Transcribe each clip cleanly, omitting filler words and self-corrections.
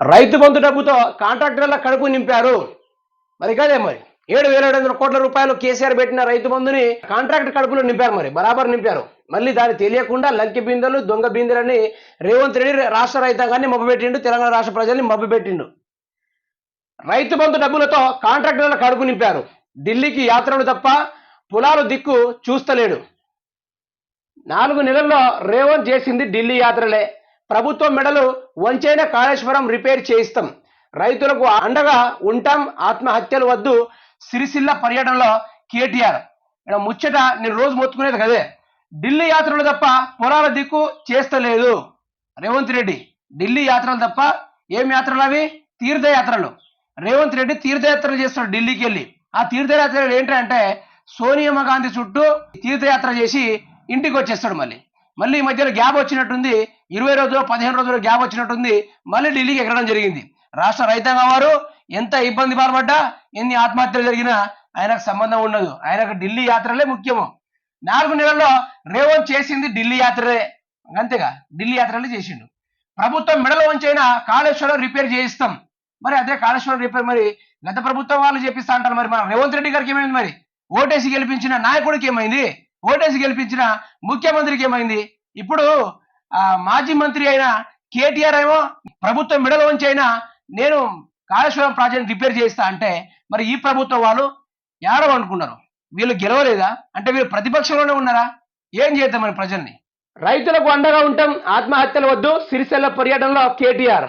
రైతు బంధు డబ్బుతో కాంట్రాక్టర్ల కడుపు నింపారు. మరి కదే మరి 7,700 కోట్ల రూపాయలు కేసీఆర్ పెట్టిన రైతు బంధుని కాంట్రాక్ట్ కడుపులో నింపారు. మరి బరాబర్ నింపారు. మళ్ళీ దాన్ని తెలియకుండా లంకి బిందెలు దొంగ బిందెలని రేవంత్ రెడ్డి రాష్ట్ర రైతాంగాన్ని మభ్యపెట్టిండు, తెలంగాణ రాష్ట్ర ప్రజల్ని మభ్యపెట్టిండు. రైతు బంధు డబ్బులతో కాంట్రాక్టర్ల కడుపు నింపారు. ఢిల్లీకి యాత్రలు తప్ప పొలాలు దిక్కు చూస్తలేడు. 4 నెలల్లో రేవంత్ చేసింది ఢిల్లీ యాత్రలే. ప్రభుత్వం మెడలు వంచైన కాళేశ్వరం రిపేర్ చేయిస్తాం, రైతులకు అండగా ఉంటాం, ఆత్మహత్యలు వద్దు, సిరిసిల్ల పర్యటనలో కేటీఆర్. ముచ్చట నేను రోజు మొత్తుకునేది కదే. ఢిల్లీ యాత్రలు తప్ప పొలాల దిక్కు చేస్తలేదు రేవంత్ రెడ్డి. ఢిల్లీ యాత్రలు తప్ప ఏం యాత్రలు అవి? తీర్థయాత్రలు. రేవంత్ రెడ్డి తీర్థయాత్రలు చేస్తాడు ఢిల్లీకి వెళ్ళి. ఆ తీర్థయాత్రలు ఏంటంటే సోనియమ్మ గాంధీ చుట్టూ తీర్థయాత్ర చేసి ఇంటికి వచ్చేస్తాడు. మళ్ళీ ఈ మధ్యలో గ్యాప్ వచ్చినట్టుంది, 20 రోజులు 15 రోజులు గ్యాప్ వచ్చినట్టుంది. మళ్ళీ ఢిల్లీకి ఎక్కడం జరిగింది. రాష్ట్ర రైతాంగం వారు ఎంత ఇబ్బంది పాల్పడ్డా, ఎన్ని ఆత్మహత్యలు జరిగినా ఆయనకు సంబంధం ఉండదు. ఆయనకు ఢిల్లీ యాత్రలే ముఖ్యము. 4 నెలల్లో రేవంత్ చేసింది ఢిల్లీ యాత్రలే. అంతేగా, ఢిల్లీ యాత్రలే చేసిండు. ప్రభుత్వం మెడల వంచైనా కాళేశ్వరం రిపేర్ చేయిస్తాం. మరి అదే కాళేశ్వరం రిపేర్ మరి గత ప్రభుత్వం వాళ్ళు చేపిస్తా అంటారు. మరి మన రేవంత్ రెడ్డి గారికి ఏమైంది? మరి ఓటేసి గెలిపించిన నాయకుడికి ఏమైంది? ఓటేసి గెలిపించిన ముఖ్యమంత్రికి ఏమైంది? ఇప్పుడు మాజీ మంత్రి అయిన కేటీఆర్ ఏమో ప్రభుత్వం మెడల వంచి అయినా నేను కాళేశ్వరం ప్రాజెక్ట్ రిపేర్ చేయిస్తా అంటే, మరి ఈ ప్రభుత్వం వాళ్ళు ఎవరో అనుకున్నారు? వీళ్ళు గెలవలేదా? అంటే వీళ్ళు ప్రతిపక్షంలోనే ఉన్నారా? ఏం చేద్దాం మరి ప్రజల్ని? రైతులకు అండగా ఉంటాం, ఆత్మహత్యలు వద్దు, సిరిసిల్ల పర్యటనలో కేటీఆర్.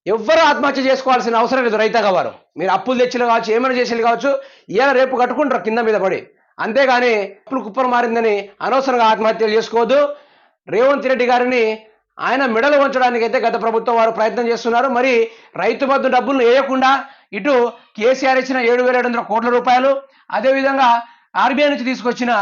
ఎవ్వరూ ఆత్మహత్య చేసుకోవాల్సిన అవసరం లేదు. రైతాంగం వారు మీరు అప్పులు తెచ్చిలు కావచ్చు, ఏమైనా చేసేది కావచ్చు, ఇలా రేపు కట్టుకుంటారు కింద మీద పడి. అంతేగాని అప్పులు కుప్పలు మారిందని అనవసరంగా ఆత్మహత్యలు చేసుకోవద్దు. రేవంత్ రెడ్డి గారిని ఆయన మెడలు వంచడానికైతే గత ప్రభుత్వం వారు ప్రయత్నం చేస్తున్నారు. మరి రైతు బంధు డబ్బులను వేయకుండా ఇటు కేసీఆర్ ఇచ్చిన 7,700 కోట్ల రూపాయలు, అదేవిధంగా ఆర్బీఐ నుంచి తీసుకొచ్చిన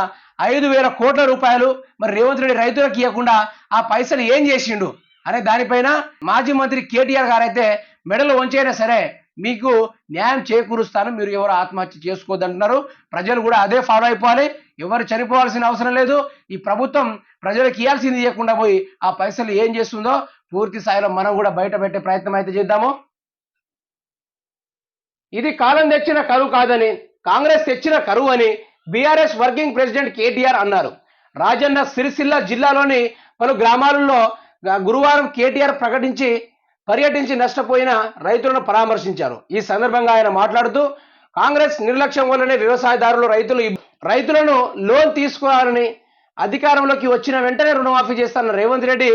5,000 కోట్ల రూపాయలు మరి రేవంత్ రెడ్డి రైతులకు ఇవ్వకుండా ఆ పైసలు ఏం చేసిండు అనే దానిపైన మాజీ మంత్రి కేటీఆర్ గారు అయితే మెడలు వంచైనా సరే మీకు న్యాయం చేకూరుస్తాను, మీరు ఎవరు ఆత్మహత్య చేసుకోవద్దంటున్నారు. ప్రజలు కూడా అదే ఫాలో అయిపోవాలి. ఎవరు చనిపోవాల్సిన అవసరం లేదు. ఈ ప్రభుత్వం ప్రజలకు ఇవ్వాల్సింది ఇవ్వకుండా పోయి ఆ పైసలు ఏం చేస్తుందో పూర్తి స్థాయిలో మనం కూడా బయట పెట్టే ప్రయత్నం అయితే చేద్దాము. ఇది కాలం తెచ్చిన కరువు కాదని, కాంగ్రెస్ తెచ్చిన కరువు అని బీఆర్ఎస్ వర్కింగ్ ప్రెసిడెంట్ కేటీఆర్ అన్నారు. రాజన్న సిరిసిల్ల జిల్లాలోని పలు గ్రామాలలో గురువారం కేటీఆర్ పర్యటించి నష్టపోయిన రైతులను పరామర్శించారు. ఈ సందర్భంగా ఆయన మాట్లాడుతూ కాంగ్రెస్ నిర్లక్ష్యం వల్లనే వ్యవసాయదారులు రైతులను లోన్ తీసుకోవాలని అధికారంలోకి వచ్చిన వెంటనే రుణమాఫీ చేస్తానన్న రేవంత్ రెడ్డి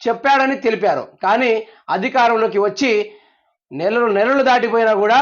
చెప్పాడని తెలిపారు. కానీ అధికారంలోకి వచ్చి నెలలు దాటిపోయినా కూడా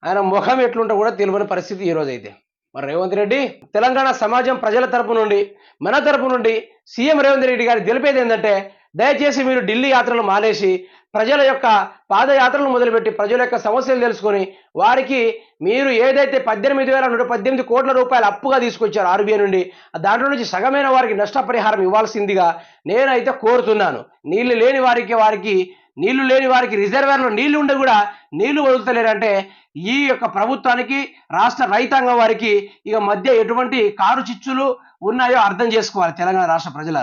ఆయన ముఖం ఎట్లుంటో కూడా తెలియని పరిస్థితి ఈ రోజైతే. మరి రేవంత్ రెడ్డి తెలంగాణ సమాజం ప్రజల తరపు నుండి, మన తరపు నుండి సీఎం రేవంత్ రెడ్డి గారు తెలిపేది ఏంటంటే, దయచేసి మీరు ఢిల్లీ యాత్రలు మానేసి ప్రజల యొక్క పాదయాత్రలు మొదలుపెట్టి ప్రజల యొక్క సమస్యలు తెలుసుకొని వారికి మీరు ఏదైతే 18,118 కోట్ల రూపాయలు అప్పుగా తీసుకొచ్చారు ఆర్బీఐ నుండి, దాంట్లో నుంచి సగమైన వారికి నష్టపరిహారం ఇవ్వాల్సిందిగా నేనైతే కోరుతున్నాను. నీళ్లు లేని వారికి రిజర్వేర్లో నీళ్లు ఉండి కూడా నీళ్లు వదులుతలేరంటే ఈ యొక్క ప్రభుత్వానికి, రాష్ట్ర రైతాంగం వారికి ఇక మధ్య ఎటువంటి కారు చిచ్చులు ఉన్నాయో అర్థం చేసుకోవాలి తెలంగాణ రాష్ట్ర ప్రజల.